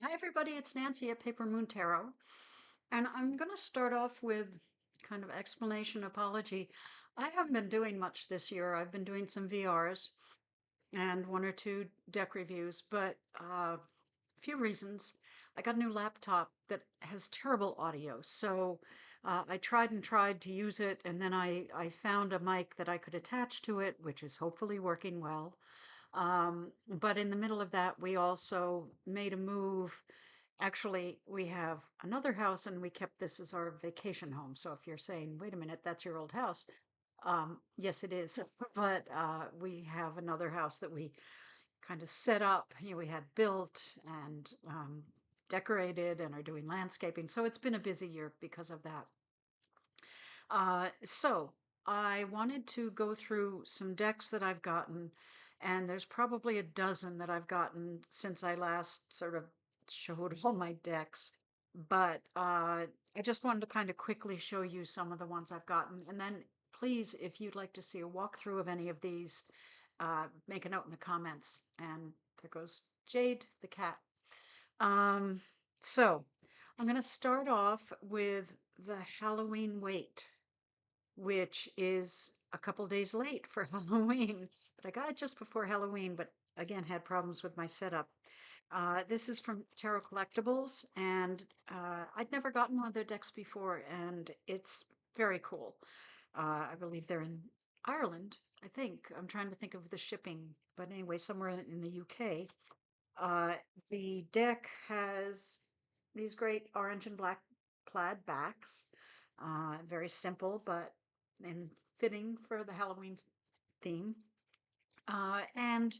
Hi, everybody. It's Nancy at Paper Moon Tarot. And I'm going to start off with kind of explanation apology. I haven't been doing much this year. I've been doing some VRs and one or two deck reviews, but a few reasons. I got a new laptop that has terrible audio. So I tried and tried to use it, and then I found a mic that I could attach to it, which is hopefully working well. But in the middle of that, we also made a move. Actually, we have another house and we kept this as our vacation home. So if you're saying, wait a minute, that's your old house. Yes, it is. But we have another house that we kind of set up, we had built and decorated and are doing landscaping. So it's been a busy year because of that. So I wanted to go through some decks that I've gotten, and there's probably a dozen that I've gotten since I last sort of showed all my decks. But I just wanted to kind of quickly show you some of the ones I've gotten. And then please, if you'd like to see a walkthrough of any of these, make a note in the comments. And there goes Jade, the cat. Um, so I'm going to start off with the Halloween Waite, which is a couple days late for Halloween. But I got it just before Halloween, but again, had problems with my setup. This is from Tarot Collectibles, and I'd never gotten one of their decks before, and it's very cool. I believe they're in Ireland, I think. I'm trying to think of the shipping, but anyway, somewhere in the UK. Uh, the deck has these great orange and black plaid backs. Very simple, but and fitting for the Halloween theme. And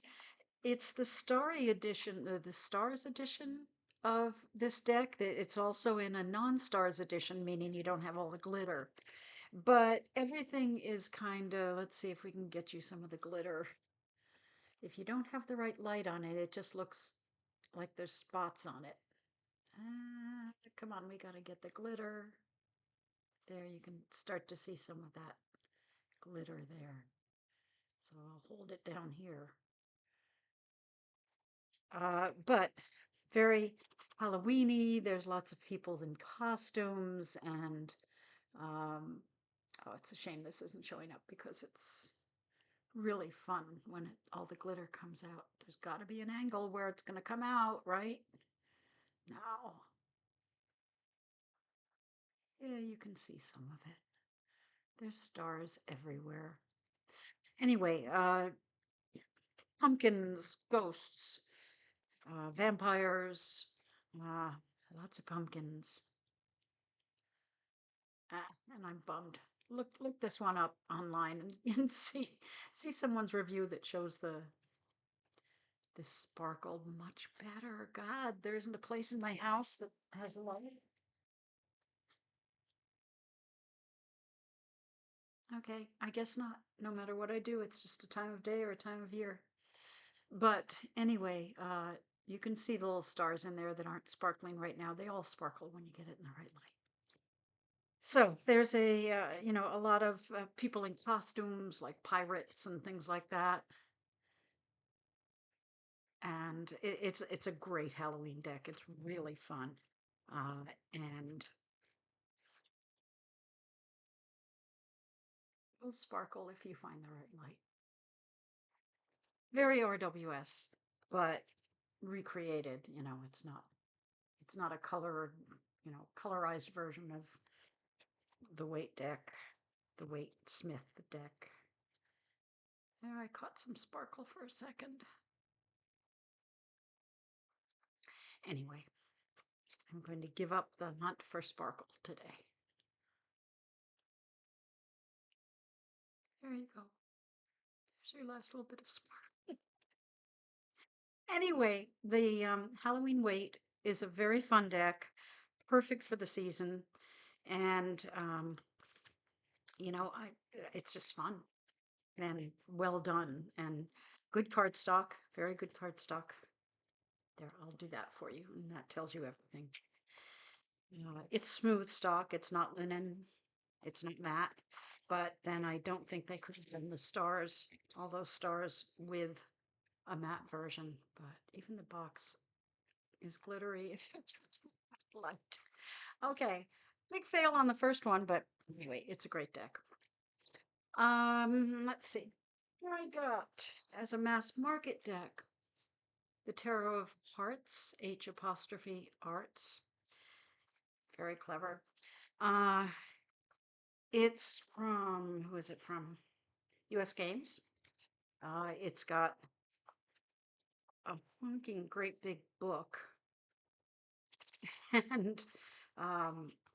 it's the starry edition, the stars edition of this deck. It's also in a non-stars edition, meaning you don't have all the glitter. But everything is kind of, let's see if we can get you some of the glitter. If you don't have the right light on it, it just looks like there's spots on it. Come on, we got to get the glitter. There, you can start to see some of that glitter there. So I'll hold it down here. But very Halloweeny. There's lots of people in costumes, and um, oh, it's a shame this isn't showing up because it's really fun when all the glitter comes out. There's got to be an angle where it's going to come out, right? Now, yeah, you can see some of it. There's stars everywhere. Anyway, pumpkins, ghosts, vampires, uh, lots of pumpkins. And I'm bummed. Look this one up online and see someone's review that shows this sparkle much better. God, there isn't a place in my house that has a light. Okay, I guess not. No matter what I do, it's just a time of day or a time of year. But anyway, you can see the little stars in there that aren't sparkling right now. They all sparkle when you get it in the right light. So there's a lot of people in costumes like pirates and things like that. And it's a great Halloween deck. It's really fun. And will sparkle if you find the right light. Very RWS, but recreated, it's not a colorized version of the Waite deck, the Waite Smith deck. There, I caught some sparkle for a second. Anyway, I'm going to give up the hunt for sparkle today. There you go. There's your last little bit of sparkle. Anyway, the Halloween Waite is a very fun deck, perfect for the season, and I it's just fun and well done and good cardstock, very good cardstock. There, I'll do that for you, and that tells you everything. It's smooth stock. It's not linen. It's not matte. But then I don't think they could have done the stars, all those stars with a matte version. But even the box is glittery if you light. Okay, big fail on the first one, but anyway, it's a great deck. Let's see. Here I got as a mass market deck the Tarot of Hearts, H apostrophe Arts. Very clever. Uh, it's from, who is it from? US Games. It's got a fucking great big book and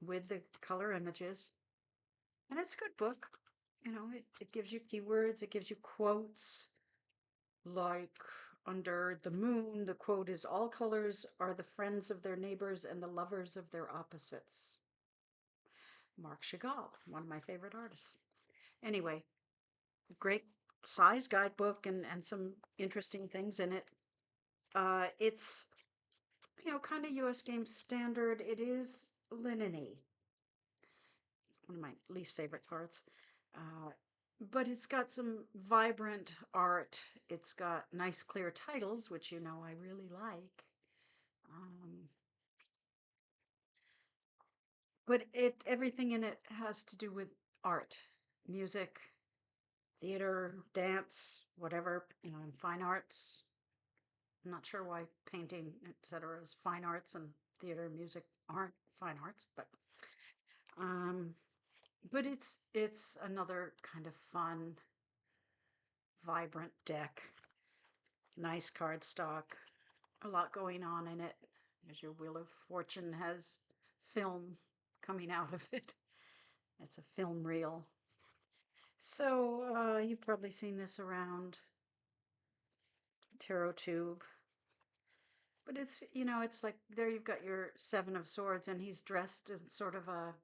with the color images. And it's a good book. You know, it gives you keywords, it gives you quotes. Like under the moon, the quote is all colors are the friends of their neighbors and the lovers of their opposites. Marc Chagall, one of my favorite artists. Anyway, great size guidebook and some interesting things in it. It's, you know, kind of US game standard. It is linen-y. One of my least favorite parts. Uh, but it's got some vibrant art. It's got nice clear titles, which you know I really like. Um, but it everything in it has to do with art, music, theater, dance, whatever, you know, and fine arts. I'm not sure why painting, etc., is fine arts and theater and music aren't fine arts, um, but it's another kind of fun, vibrant deck. Nice card stock, a lot going on in it. As your Wheel of Fortune has film coming out of it. It's a film reel. So you've probably seen this around tarot tube. But it's, you know, it's like there you've got your Seven of Swords, and he's dressed in sort of a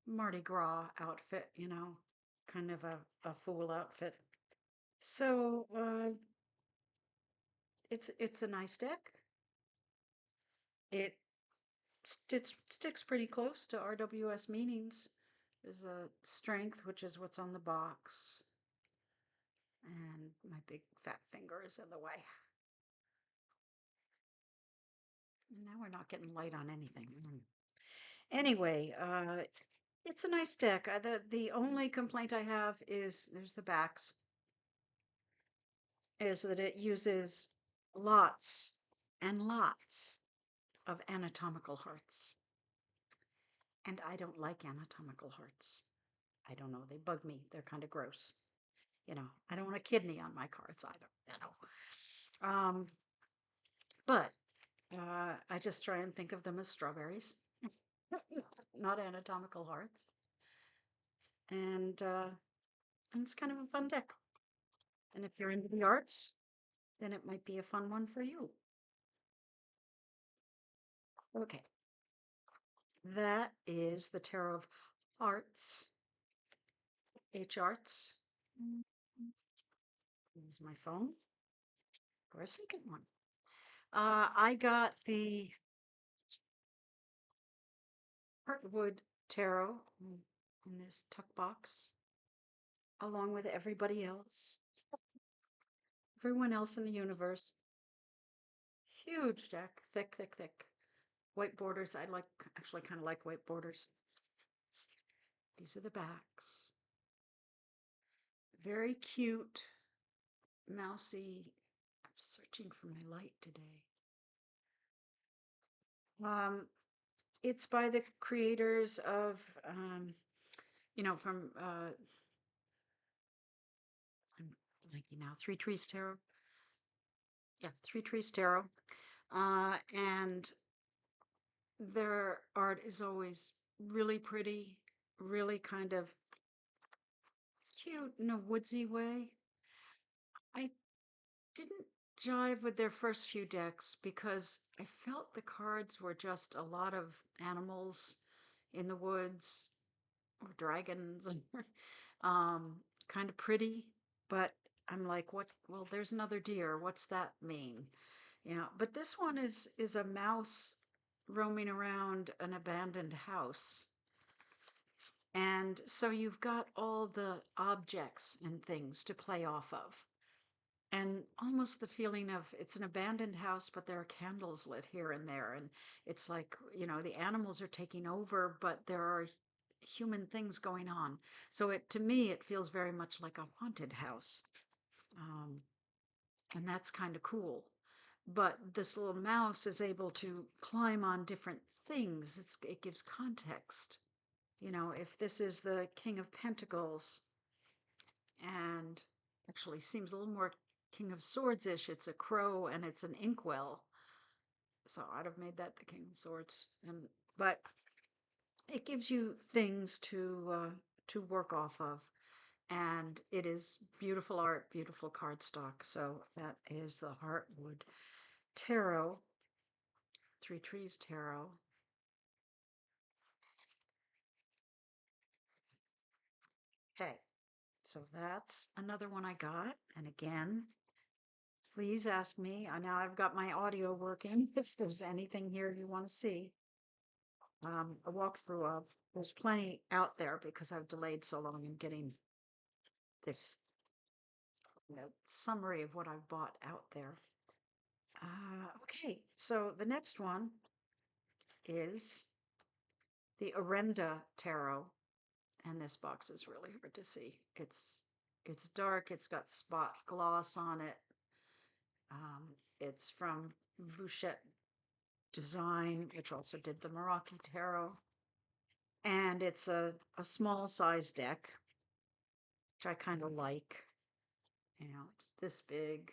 Mardi Gras outfit, you know, kind of a fool outfit. So it's a nice deck. It sticks pretty close to RWS meanings. There's a strength, which is what's on the box, and my big fat finger is in the way. Now we're not getting light on anything. Anyway, it's a nice deck. The only complaint I have is there's the backs, is that it uses lots and lots of anatomical hearts. And I don't like anatomical hearts. I don't know, they bug me. They're kind of gross. You know, I don't want a kidney on my cards either, you know. But I just try and think of them as strawberries, not anatomical hearts. And it's kind of a fun deck. And if you're into the arts, then it might be a fun one for you. Okay, that is the Tarot of Hearts, H Arts. Here's my phone for a second one. I got the Heartwood Tarot in this tuck box, along with everyone else in the universe. Huge deck, thick, thick, thick. White borders. I like, actually kind of like white borders. These are the backs. Very cute, mousy. I'm searching for my light today. Um, it's by the creators of, you know, from, I'm blanking now, Three Trees Tarot. Yeah, Three Trees Tarot. And their art is always really pretty, really kind of cute in a woodsy way. I didn't jive with their first few decks because I felt the cards were just a lot of animals in the woods or dragons, um, kind of pretty. But I'm like, what? Well, there's another deer. What's that mean? Yeah, but this one is a mouse roaming around an abandoned house. And so you've got all the objects and things to play off of. and almost the feeling of it's an abandoned house, but there are candles lit here and there. And it's like, the animals are taking over, but there are human things going on. So to me, it feels very much like a haunted house. Um, and that's kind of cool. But this little mouse is able to climb on different things. It gives context. If this is the King of Pentacles, and actually seems a little more King of Swords-ish. It's a crow and it's an inkwell. So I'd have made that the King of Swords. But it gives you things to work off of. And it is beautiful art, beautiful cardstock. So that is the Heartwood Tarot, Three Trees Tarot. Okay, so that's another one I got. And again, please ask me. Now I've got my audio working. If there's anything here you want to see, a walkthrough of. There's plenty out there because I've delayed so long in getting this summary of what I've bought out there. Okay, so the next one is the Orenda Tarot, and this box is really hard to see. It's dark. It's got spot gloss on it. It's from Bouchette Design, which also did the Morocco Tarot. And it's a small size deck, which I kind of like. It's this big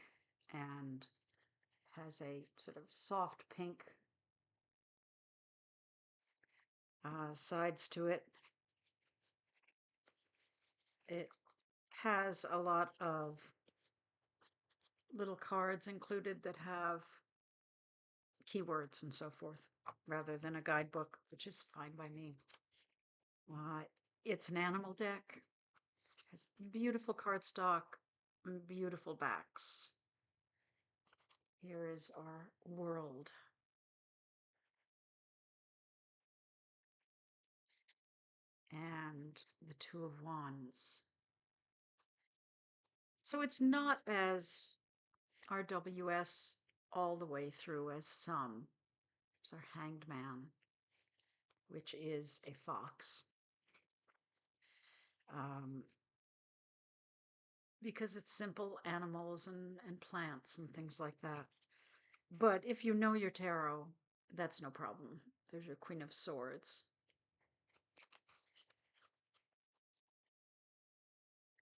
and has a sort of soft pink sides to it. It has a lot of little cards included that have keywords and so forth, rather than a guidebook, which is fine by me. Uh, it's an animal deck. Has beautiful cardstock, beautiful backs. Here is our world. And the Two of Wands. So it's not as RWS all the way through as some. There's our Hanged Man, which is a fox. Um, because it's simple animals and plants and things like that. But if you know your tarot, that's no problem. There's your Queen of Swords.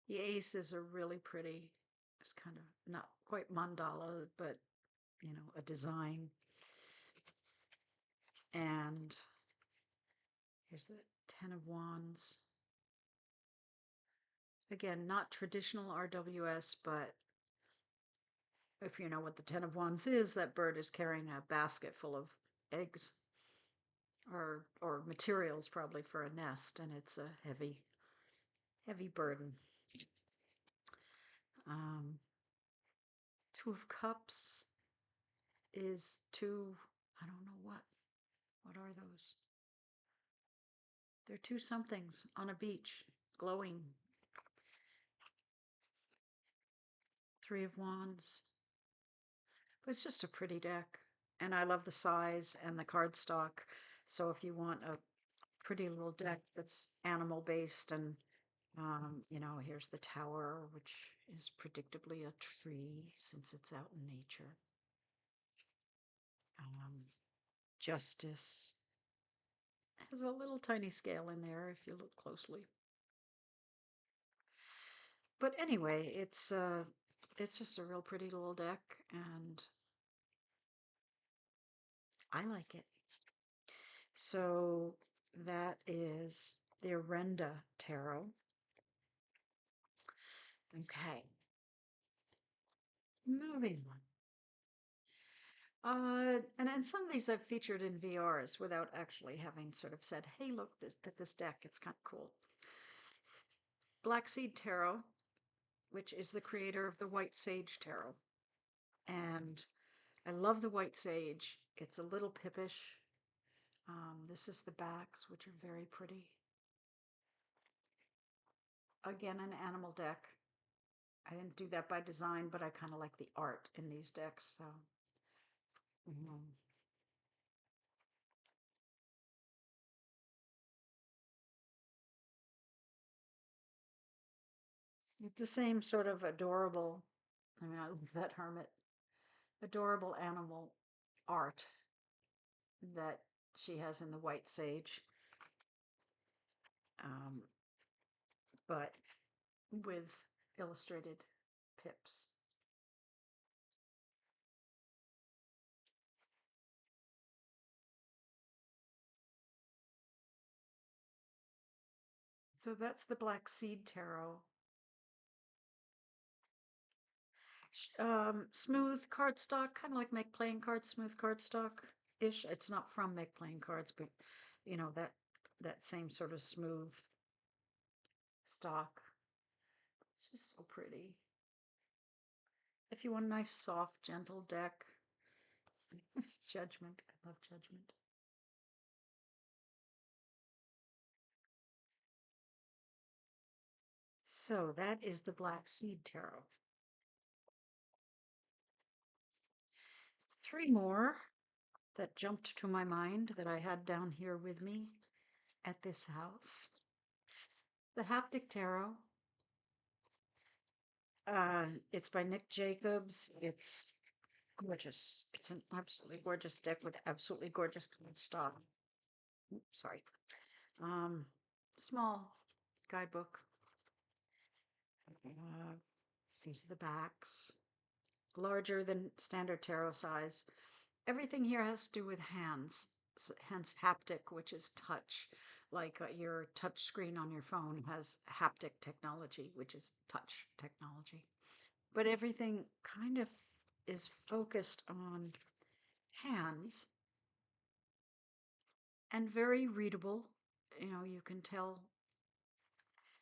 The aces are really pretty. It's kind of not quite mandala, but a design. And here's the Ten of Wands. Again, not traditional RWS, but if you know what the Ten of Wands is, that bird is carrying a basket full of eggs or materials probably for a nest, and it's a heavy, heavy burden. Two of Cups is two, I don't know what. What are those? They're two somethings on a beach, glowing. Three of Wands. But it's just a pretty deck. And I love the size and the cardstock. So if you want a pretty little deck that's animal based and here's the tower, which is predictably a tree since it's out in nature. Justice has a little tiny scale in there if you look closely. But anyway, it's just a real pretty little deck, and I like it. So that is the Orenda Tarot. Okay. Moving on. And some of these I've featured in VRs without actually having sort of said, hey, look at this deck. It's kind of cool. Black Seed Tarot, which is the creator of the White Sage Tarot. And I love the White Sage. It's a little pippish. This is the backs, which are very pretty. Again, an animal deck. I didn't do that by design, but I kind of like the art in these decks. So, mhm. The same sort of adorable, I mean, I love that hermit, adorable animal art that she has in the White Sage, um, but with illustrated pips. So that's the Black Seed Tarot. Smooth cardstock, kind of like Make Playing Cards, smooth cardstock ish. It's not from Make Playing Cards, but that same sort of smooth stock. It's just so pretty. If you want a nice, soft, gentle deck, Judgment. I love Judgment. So that is the Black Seed Tarot. Three more that jumped to my mind that I had down here with me at this house. The Haptic Tarot. It's by Nick Jacobs. It's gorgeous. It's an absolutely gorgeous deck with absolutely gorgeous cardstock. Sorry. Um, Small guidebook. These are the backs. Larger than standard tarot size. Everything here has to do with hands, so hence haptic, which is touch. Like your touch screen on your phone has haptic technology, which is touch technology. But everything kind of is focused on hands and very readable. You can tell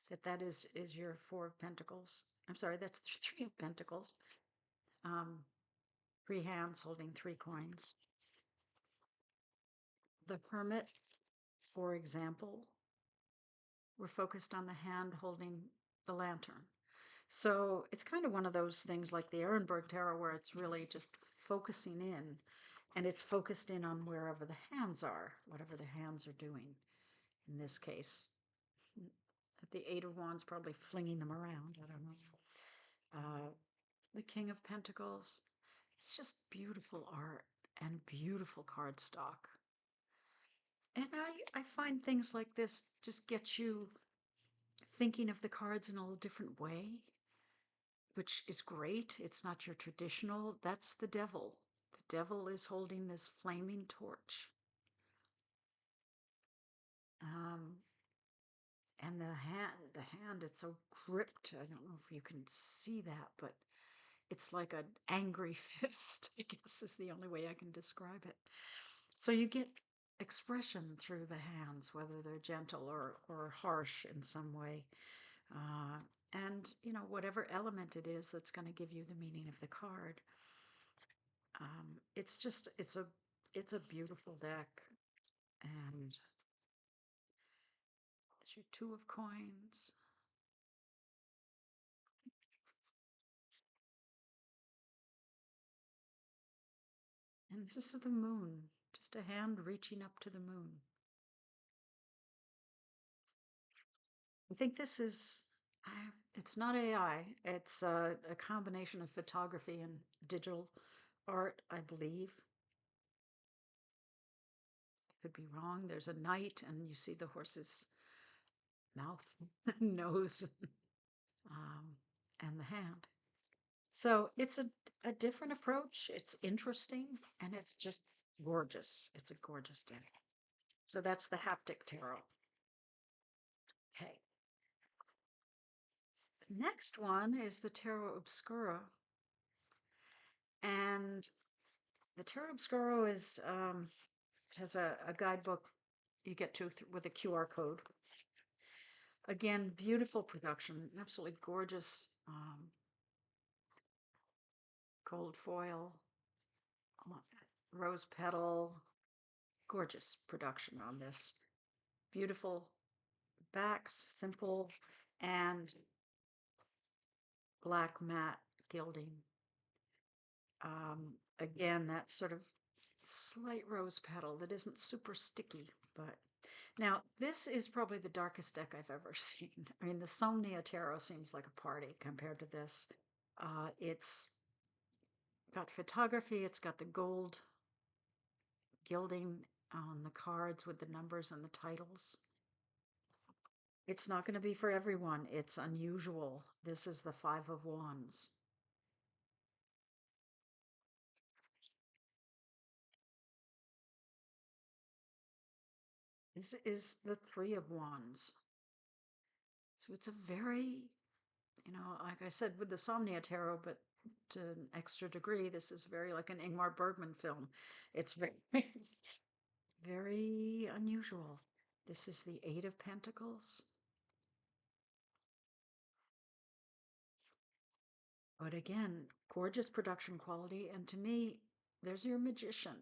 that that is your Four of Pentacles. I'm sorry, that's Three of Pentacles. Um, Three hands holding three coins. The Hermit, for example, we're focused on the hand holding the lantern. So it's kind of one of those things like the Ehrenberg Tarot where it's really just focusing in, and it's focused in on wherever the hands are, whatever the hands are doing. In this case, the Eight of Wands probably flinging them around. I don't know. The King of Pentacles. It's just beautiful art and beautiful cardstock. And I find things like this just get you thinking of the cards in a little different way, which is great. It's not your traditional. That's the devil. The devil is holding this flaming torch. Um, and the hand, it's so gripped. I don't know if you can see that, but it's like an angry fist, I guess is the only way I can describe it. So you get expression through the hands, whether they're gentle or harsh in some way. Uh, and, whatever element it is that's going to give you the meaning of the card. It's just, it's a beautiful deck. And it's your Two of Coins. And this is the moon, just a hand reaching up to the moon. I think this is, it's not AI. It's a combination of photography and digital art, I believe. Could be wrong. There's a knight, and you see the horse's mouth, nose, um, and the hand. So it's a different approach. It's interesting, and it's just gorgeous. It's a gorgeous deck. So that's the Haptic Tarot. Okay. The next one is the Tarot Obscuro. And the Tarot Obscuro it has a guidebook you get to with a QR code. Again, beautiful production, absolutely gorgeous gold foil, rose petal, gorgeous production on this. Beautiful backs, simple, and black matte gilding. Again, that sort of slight rose petal that isn't super sticky, but now this is probably the darkest deck I've ever seen. I mean, the Somnia Tarot seems like a party compared to this. It's got photography, it's got the gold gilding on the cards with the numbers and the titles. It's not going to be for everyone. It's unusual. This is the Five of Wands. This is the Three of Wands. So it's a very, like I said with the Somnia Tarot, but to an extra degree, this is very like an Ingmar Bergman film. It's very, very unusual. This is the Eight of Pentacles. But again, gorgeous production quality. And to me, there's your magician.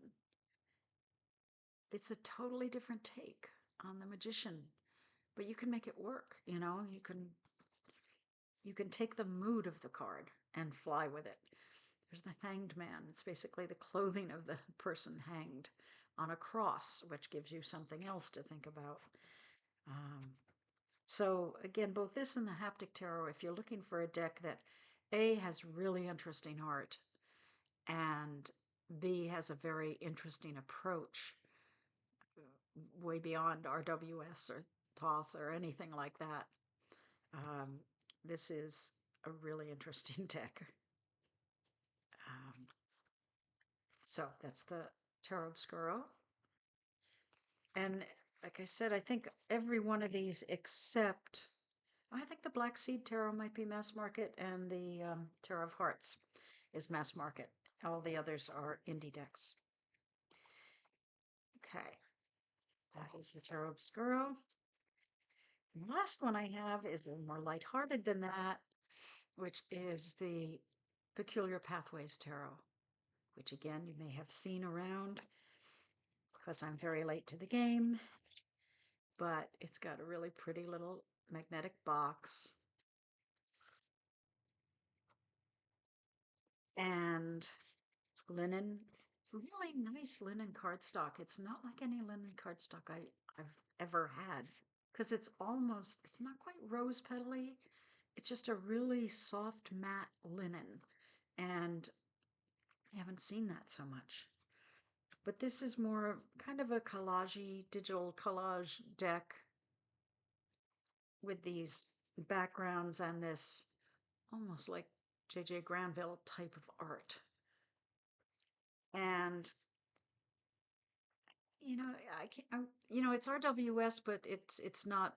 It's a totally different take on the magician, but you can make it work. You can take the mood of the card and fly with it. There's the Hanged Man. It's basically the clothing of the person hanged on a cross, which gives you something else to think about. Um, so again, both this and the Haptic Tarot, if you're looking for a deck that A, has really interesting art, and B, has a very interesting approach way beyond RWS or Thoth or anything like that, um, this is a really interesting deck. Um, so that's the Tarot Obscuro. And like I said, I think every one of these except, I think the Black Seed Tarot might be mass market, and the Tarot of Hearts is mass market. All the others are indie decks. Okay, that is the Tarot Obscuro. The last one I have is a little more lighthearted than that, which is the Peculiar Pathways Tarot, which again you may have seen around because I'm very late to the game, but it's got a really pretty little magnetic box and linen, really nice linen cardstock. It's not like any linen cardstock I've ever had because it's not quite rose petally. It's just a really soft matte linen, and I haven't seen that so much. But this is more kind of a collage digital collage deck with these backgrounds and this almost like J.J. Granville type of art. And I can't, it's RWS, but it's not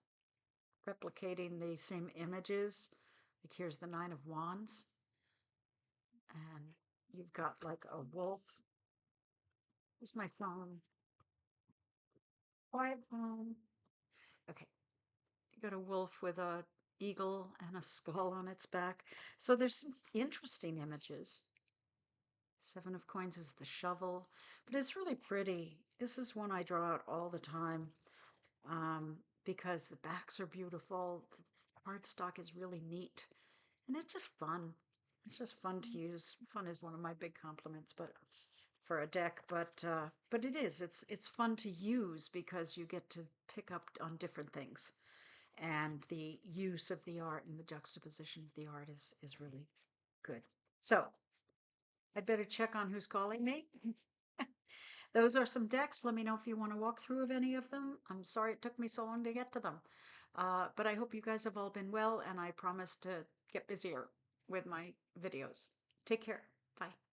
replicating the same images. Like here's the Nine of Wands, and you've got like a wolf. Here's my phone. Quiet phone. Okay, you got a wolf with a eagle and a skull on its back. So there's some interesting images. Seven of Coins is the shovel, but it's really pretty. This is one I draw out all the time, because the backs are beautiful. The cardstock is really neat, and it's just fun. It's just fun to use. Fun is one of my big compliments, but for a deck, but it is. It's fun to use because you get to pick up on different things, and the use of the art and the juxtaposition of the art is really good. So I'd better check on who's calling me. Those are some decks. Let me know if you want to walk through of any of them. I'm sorry it took me so long to get to them. But I hope you guys have all been well, and I promise to get busier with my videos. Take care. Bye.